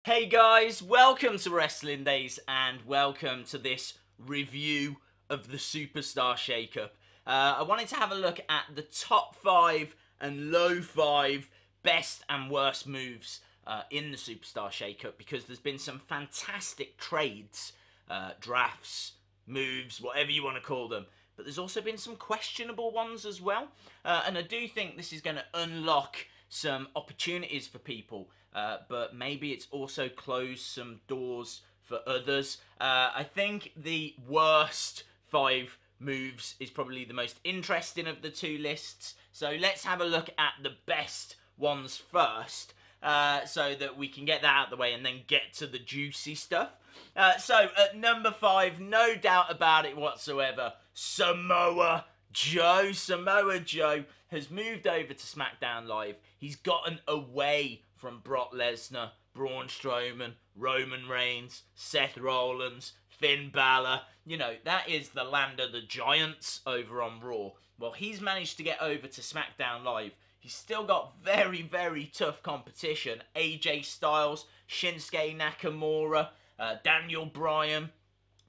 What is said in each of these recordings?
Hey guys, welcome to Wrestling Days and welcome to this review of the Superstar Shake-Up. I wanted to have a look at the top 5 and low 5 best and worst moves in the Superstar Shake-Up because there's been some fantastic trades, drafts, moves, whatever you want to call them. But there's also been some questionable ones as well. And I do think this is going to unlock some opportunities for people, but maybe it's also closed some doors for others. I think the worst 5 moves is probably the most interesting of the two lists. So let's have a look at the best ones first, so that we can get that out of the way and then get to the juicy stuff. So at number 5, no doubt about it whatsoever, Samoa Joe. Samoa Joe has moved over to Smackdown Live. He's gotten away from Brock Lesnar, Braun Strowman, Roman Reigns, Seth Rollins, Finn Balor. You know, that is the land of the giants over on Raw. Well, he's managed to get over to Smackdown Live. He's still got very, very tough competition. AJ Styles, Shinsuke Nakamura, Daniel Bryan.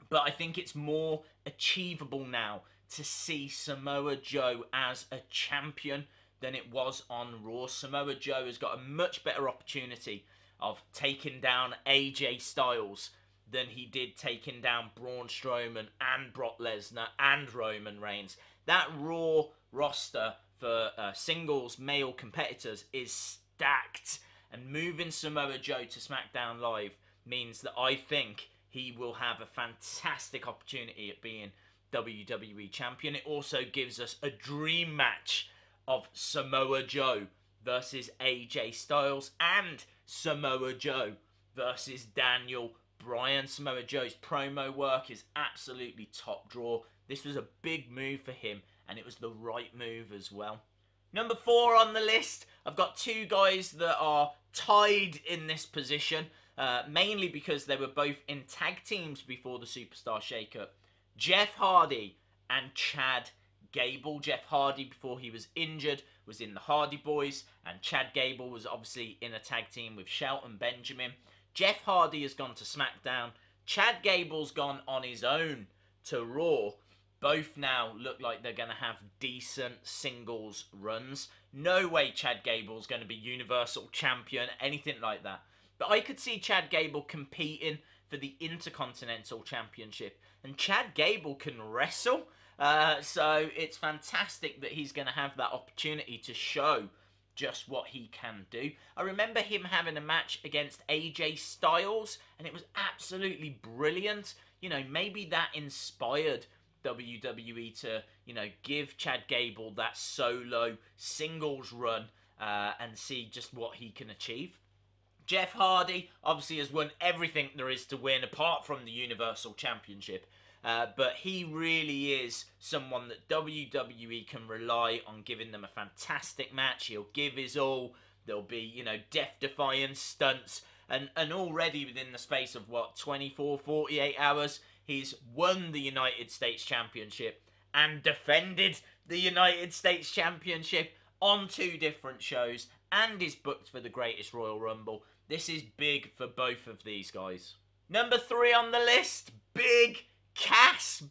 But I think it's more achievable now to see Samoa Joe as a champion than it was on Raw. Samoa Joe has got a much better opportunity of taking down AJ Styles than he did taking down Braun Strowman and Brock Lesnar and Roman Reigns. That Raw roster for singles male competitors is stacked, and moving Samoa Joe to SmackDown Live means that I think he will have a fantastic opportunity at being WWE champion. It also gives us a dream match of Samoa Joe versus AJ Styles and Samoa Joe versus Daniel Bryan. Samoa Joe's promo work is absolutely top draw. This was a big move for him, and it was the right move as well. Number 4 on the list, I've got 2 guys that are tied in this position, mainly because they were both in tag teams before the Superstar Shake-Up. Jeff Hardy and Chad Gable. Jeff Hardy, before he was injured, was in the Hardy Boys, and Chad Gable was obviously in a tag team with Shelton Benjamin. Jeff Hardy has gone to SmackDown. Chad Gable's gone on his own to Raw. Both now look like they're going to have decent singles runs. No way Chad Gable's going to be Universal Champion, anything like that. But I could see Chad Gable competing for the Intercontinental Championship. And Chad Gable can wrestle. So it's fantastic that he's going to have that opportunity to show just what he can do. I remember him having a match against AJ Styles, and it was absolutely brilliant. You know, maybe that inspired WWE to, you know, give Chad Gable that solo singles run and see just what he can achieve. Jeff Hardy obviously has won everything there is to win apart from the Universal Championship. But he really is someone that WWE can rely on giving them a fantastic match. He'll give his all. There'll be, you know, death-defying stunts. And already within the space of, what, 24, 48 hours, he's won the United States Championship and defended the United States Championship on 2 different shows and is booked for the Greatest Royal Rumble. This is big for both of these guys. Number 3 on the list, Big Cass,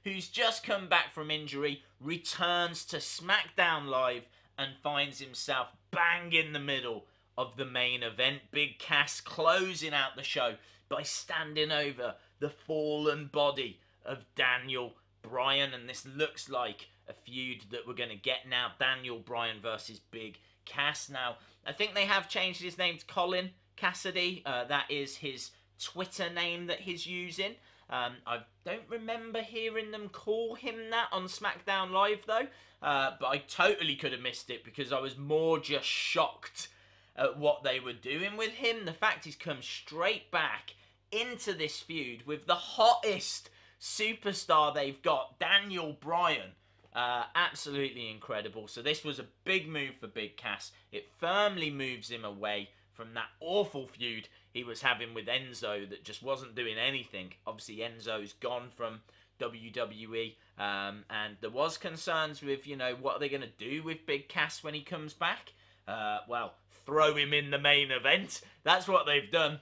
who's just come back from injury, returns to SmackDown Live and finds himself bang in the middle of the main event. Big Cass closing out the show by standing over the fallen body of Daniel Bryan, and this looks like a feud that we're going to get now. Daniel Bryan versus Big Cass. Now, I think they have changed his name to Colin Cassidy. That is his Twitter name that he's using. I don't remember hearing them call him that on SmackDown Live, though. But I totally could have missed it because I was more just shocked at what they were doing with him. The fact he's come straight back into this feud with the hottest superstar they've got, Daniel Bryan. Absolutely incredible. So this was a big move for Big Cass. It firmly moves him away from that awful feud he was having with Enzo that just wasn't doing anything. Obviously, Enzo's gone from WWE, and there was concerns with, you know, what are they going to do with Big Cass when he comes back? well, throw him in the main event. That's what they've done.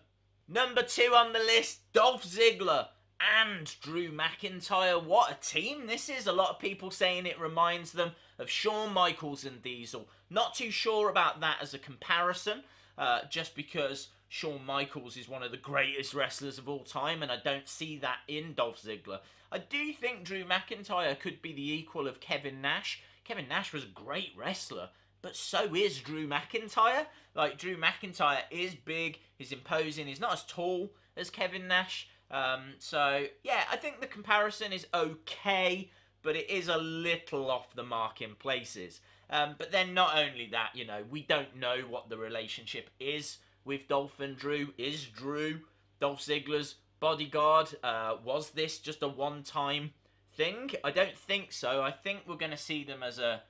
Number 2 on the list, Dolph Ziggler and Drew McIntyre. What a team this is. A lot of people saying it reminds them of Shawn Michaels and Diesel. Not too sure about that as a comparison, just because Shawn Michaels is one of the greatest wrestlers of all time, and I don't see that in Dolph Ziggler. I do think Drew McIntyre could be the equal of Kevin Nash. Kevin Nash was a great wrestler, but so is Drew McIntyre. Like, Drew McIntyre is big, he's imposing, he's not as tall as Kevin Nash. So, yeah, I think the comparison is okay, but it is a little off the mark in places. But then not only that, you know, we don't know what the relationship is with Dolph and Drew. Is Drew Dolph Ziggler's bodyguard? Was this just a one-time thing? I don't think so. I think we're going to see them as a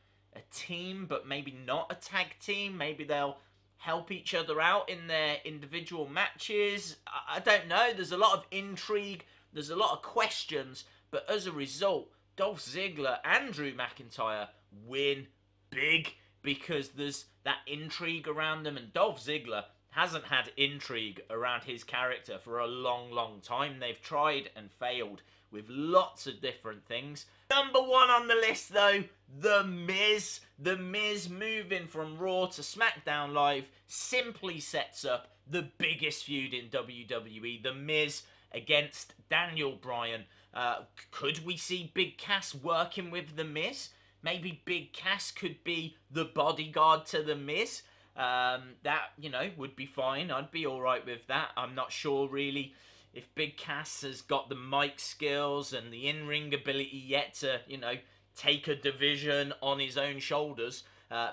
team, but maybe not a tag team. Maybe they'll help each other out in their individual matches. I don't know. There's a lot of intrigue. There's a lot of questions. But as a result, Dolph Ziggler and Drew McIntyre win big because there's that intrigue around them. And Dolph Ziggler hasn't had intrigue around his character for a long, long time. They've tried and failed with lots of different things. Number 1 on the list, though, The Miz. The Miz moving from Raw to Smackdown Live simply sets up the biggest feud in WWE. The Miz against Daniel Bryan. Could we see Big Cass working with The Miz? Maybe Big Cass could be the bodyguard to The Miz. That, you know, would be fine. I'd be alright with that. I'm not sure, really, if Big Cass has got the mic skills and the in-ring ability yet to, you know, take a division on his own shoulders.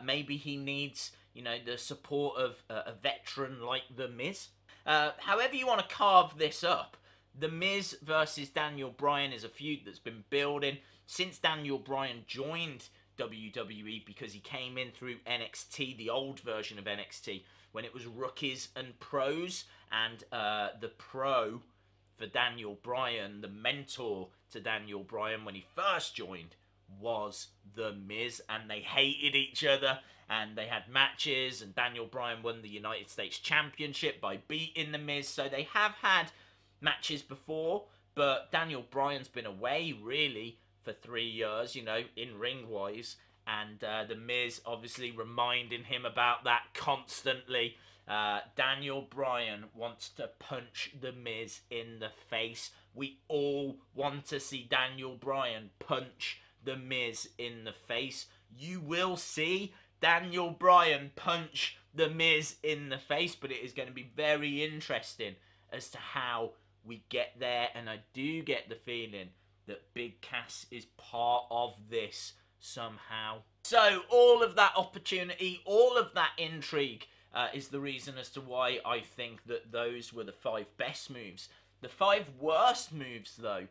Maybe he needs, you know, the support of a veteran like The Miz. However you want to carve this up, The Miz versus Daniel Bryan is a feud that's been building since Daniel Bryan joined WWE, because he came in through NXT, the old version of NXT, when it was rookies and pros, and the pro for Daniel Bryan, the mentor to Daniel Bryan when he first joined, was The Miz, and they hated each other, and they had matches, and Daniel Bryan won the United States Championship by beating The Miz, so they have had matches before, but Daniel Bryan's been away, really, for 3 years, you know, in ring-wise, and The Miz obviously reminding him about that constantly. Daniel Bryan wants to punch The Miz in the face. We all want to see Daniel Bryan punch The Miz in the face. You will see Daniel Bryan punch The Miz in the face, but it is going to be very interesting as to how we get there, and I do get the feeling that Big Cass is part of this somehow. So all of that opportunity, all of that intrigue is the reason as to why I think that those were the 5 best moves. The 5 worst moves, though.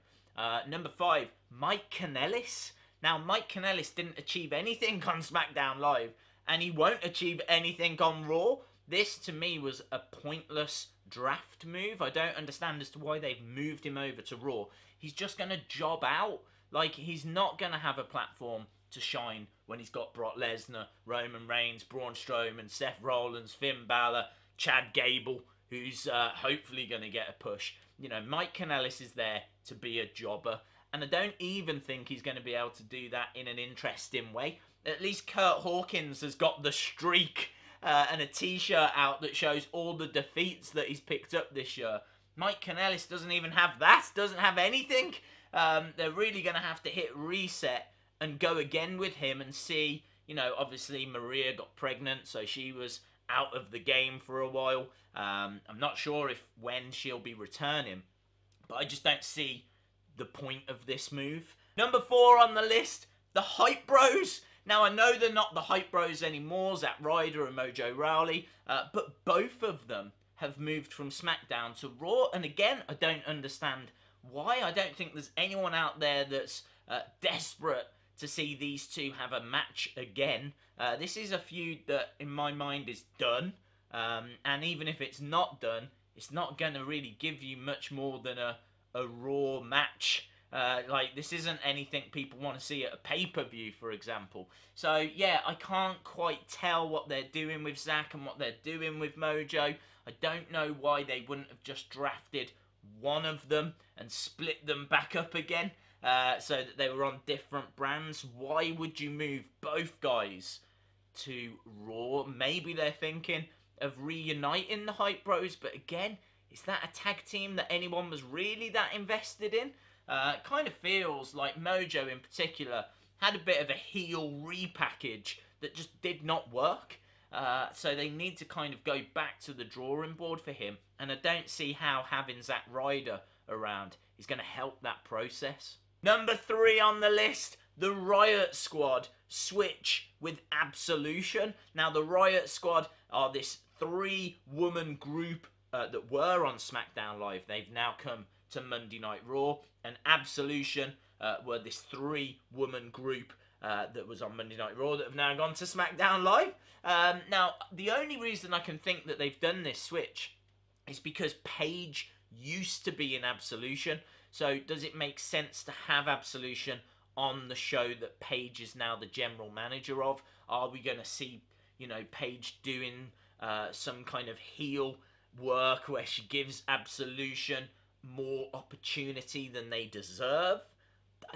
Number 5, Mike Kanellis. Now, Mike Kanellis didn't achieve anything on SmackDown Live, and he won't achieve anything on Raw. This, to me, was a pointless draft move. I don't understand as to why they've moved him over to Raw. He's just going to job out. Like, he's not going to have a platform to shine when he's got Brock Lesnar, Roman Reigns, Braun Strowman, Seth Rollins, Finn Balor, Chad Gable, who's hopefully going to get a push. You know, Mike Kanellis is there to be a jobber, and I don't even think he's going to be able to do that in an interesting way. At least Kurt Hawkins has got the streak and a t-shirt out that shows all the defeats that he's picked up this year. Mike Kanellis doesn't even have that, doesn't have anything. They're really going to have to hit reset and go again with him and see, you know, obviously Maria got pregnant, so she was out of the game for a while. I'm not sure when she'll be returning, but I just don't see the point of this move. Number 4 on the list, the Hype Bros. Now, I know they're not the Hype Bros anymore, ZACK RYDER and MOJO RAWLEY, but both of them have moved from SmackDown to Raw, and again, I don't understand why. I don't think there's anyone out there that's desperate to see these two have a match again. This is a feud that, in my mind, is done, and even if it's not done, it's not going to really give you much more than a Raw match. Like, this isn't anything people want to see at a pay-per-view, for example. So, yeah, I can't quite tell what they're doing with ZACK and what they're doing with MOJO. I don't know why they wouldn't have just drafted one of them and split them back up again so that they were on different brands. Why would you move both guys to Raw? Maybe they're thinking of reuniting the Hype Bros, but again, is that a tag team that anyone was really that invested in? It kind of feels like MOJO in particular had a bit of a heel repackage that just did not work. So they need to kind of go back to the drawing board for him. And I don't see how having RYDER around is going to help that process. Number 3 on the list, the Riott Squad switch with Absolution. Now, the Riott Squad are this 3-woman group that were on Smackdown Live. They've now come to Monday Night Raw, and Absolution were this 3-woman group that was on Monday Night Raw that have now gone to Smackdown Live. Now, the only reason I can think that they've done this switch is because Paige used to be in Absolution. So does it make sense to have Absolution on the show that Paige is now the general manager of? Are we going to see, you know, Paige doing some kind of heel work where she gives Absolution more opportunity than they deserve?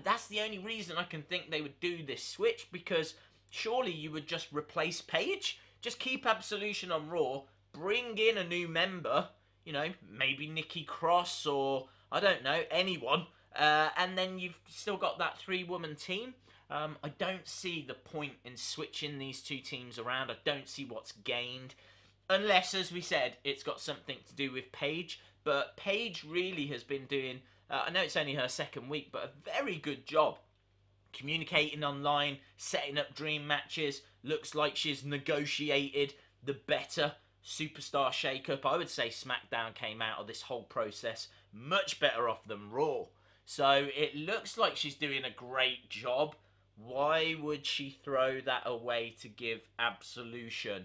That's the only reason I can think they would do this switch, because surely you would just replace Paige. Just keep Absolution on Raw, bring in a new member, you know, maybe Nikki Cross or, I don't know, anyone, and then you've still got that 3-woman team. I don't see the point in switching these two teams around. I don't see what's gained, unless, as we said, it's got something to do with Paige. But Paige really has been doing, I know it's only her 2nd week, but a very good job communicating online, setting up dream matches. Looks like she's negotiated the better Superstar Shake-Up. I would say SmackDown came out of this whole process much better off than Raw. So it looks like she's doing a great job. Why would she throw that away to give Absolution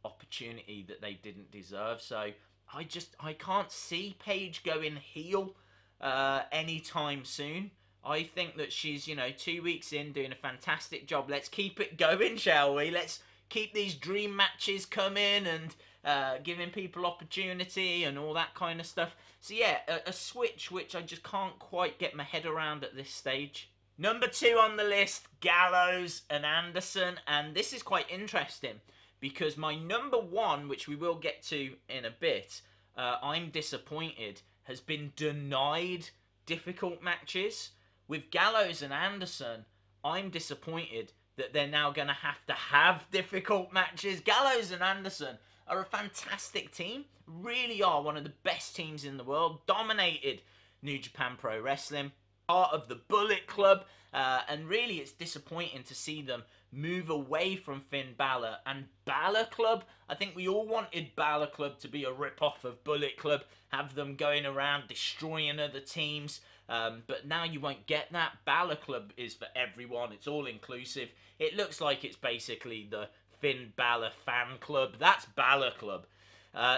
opportunity that they didn't deserve? So I can't see Paige going heel anytime soon. I think that she's, you know, 2 weeks in, doing a fantastic job. Let's keep it going, shall we? Let's keep these dream matches coming and giving people opportunity and all that kind of stuff. So yeah, a switch which I just can't quite get my head around at this stage. Number 2 on the list, Gallows and Anderson. And this is quite interesting, because my number 1, which we will get to in a bit, I'm disappointed, has been denied difficult matches. With Gallows and Anderson, I'm disappointed that they're now going to have difficult matches. Gallows and Anderson are a fantastic team, really are one of the best teams in the world, dominated New Japan Pro Wrestling, part of the Bullet Club, and really it's disappointing to see them move away from Finn Balor and Balor Club. I think we all wanted Balor Club to be a rip-off of Bullet Club, have them going around destroying other teams, but now you won't get that. Balor Club is for everyone, it's all inclusive. It looks like it's basically the Finn Balor fan club. That's Balor Club.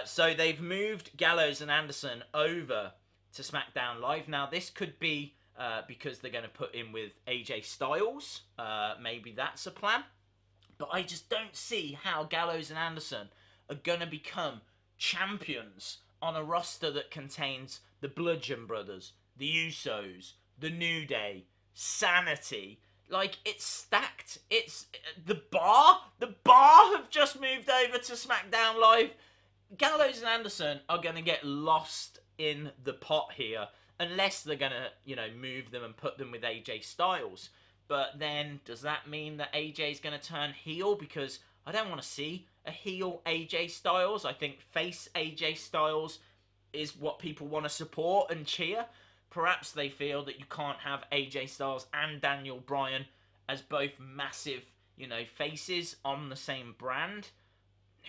So they've moved Gallows and Anderson over to SmackDown Live. Now this could be because they're going to put in with AJ Styles. Maybe that's a plan. But I just don't see how Gallows and Anderson are going to become champions on a roster that contains the Bludgeon Brothers, the Usos, the New Day, Sanity. Like, it's stacked. It's the Bar have just moved over to SmackDown Live. Gallows and Anderson are going to get lost in the pot here, unless they're going to, you know, move them and put them with AJ Styles. But then, does that mean that AJ is going to turn heel? Because I don't want to see a heel AJ Styles. I think face AJ Styles is what people want to support and cheer. Perhaps they feel that you can't have AJ Styles and Daniel Bryan as both massive, you know, faces on the same brand.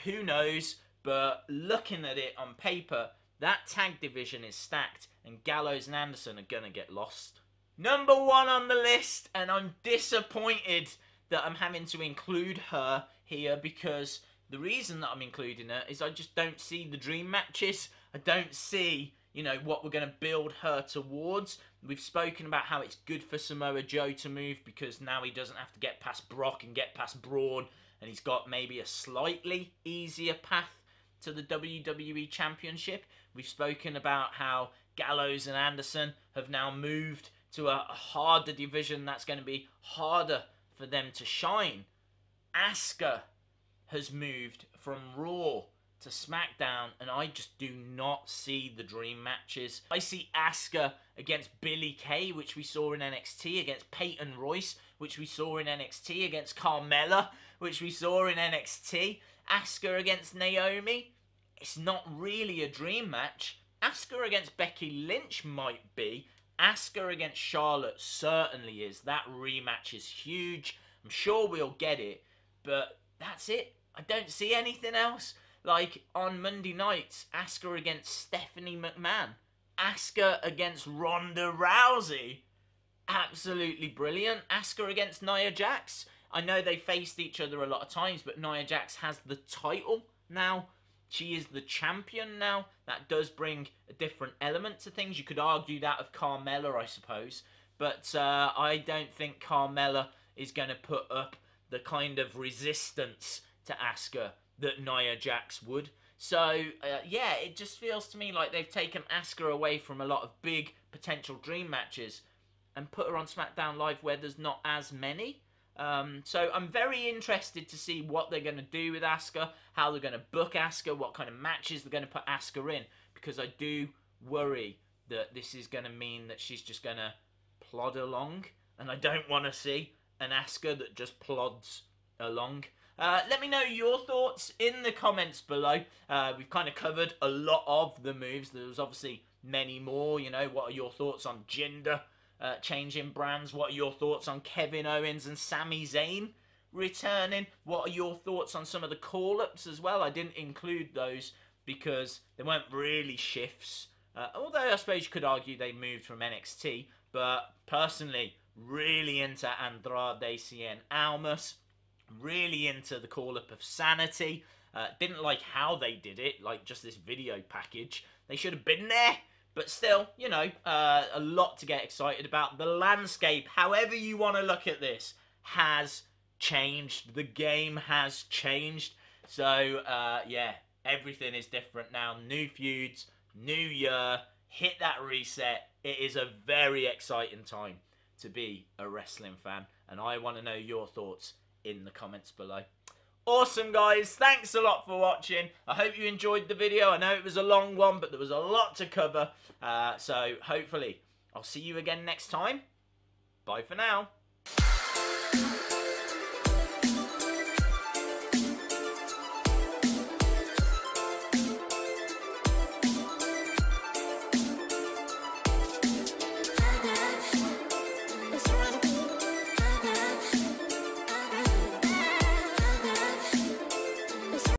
Who knows? But looking at it on paper, that tag division is stacked, and Gallows and Anderson are going to get lost. Number 1 on the list, and I'm disappointed that I'm having to include her here, because the reason that I'm including her is I just don't see the dream matches. I don't see, you know, what we're going to build her towards. We've spoken about how it's good for Samoa Joe to move because now he doesn't have to get past Brock and get past Braun, and he's got maybe a slightly easier path to the WWE Championship. We've spoken about how Gallows and Anderson have now moved to a harder division that's going to be harder for them to shine. Asuka has moved from Raw to SmackDown, and I just do not see the dream matches. I see Asuka against Billie Kay, which we saw in NXT, against Peyton Royce, which we saw in NXT, against Carmella, which we saw in NXT. Asuka against Naomi, it's not really a dream match. Asuka against Becky Lynch might be. Asuka against Charlotte certainly is. That rematch is huge. I'm sure we'll get it, but that's it. I don't see anything else. Like, on Monday nights, Asuka against Stephanie McMahon. Asuka against Ronda Rousey. Absolutely brilliant. Asuka against Nia Jax. I know they faced each other a lot of times, but Nia Jax has the title now. She is the champion now. That does bring a different element to things. You could argue that of Carmella, I suppose. But I don't think Carmella is going to put up the kind of resistance to Asuka that Nia Jax would. So, yeah, it just feels to me like they've taken Asuka away from a lot of big potential dream matches and put her on Smackdown Live where there's not as many. So I'm very interested to see what they're going to do with Asuka, how they're going to book Asuka, what kind of matches they're going to put Asuka in, because I do worry that this is going to mean that she's just going to plod along, and I don't want to see an Asuka that just plods along. Let me know your thoughts in the comments below. We've kind of covered a lot of the moves. There's obviously many more. You know, what are your thoughts on Jinder changing brands? What are your thoughts on Kevin Owens and Sami Zayn returning? What are your thoughts on some of the call-ups as well? I didn't include those because they weren't really shifts. Although I suppose you could argue they moved from NXT. But personally, really into Andrade Cien Almas. Really into the call-up of Sanity. Didn't like how they did it, like just this video package. They should have been there. But still, you know, a lot to get excited about. The landscape, however you want to look at this, has changed. The game has changed. So, yeah, everything is different now. New feuds, new year, hit that reset. It is a very exciting time to be a wrestling fan. And I want to know your thoughts in the comments below. Awesome, guys. Thanks a lot for watching. I hope you enjoyed the video. I know it was a long one, but there was a lot to cover. So hopefully I'll see you again next time. Bye for now.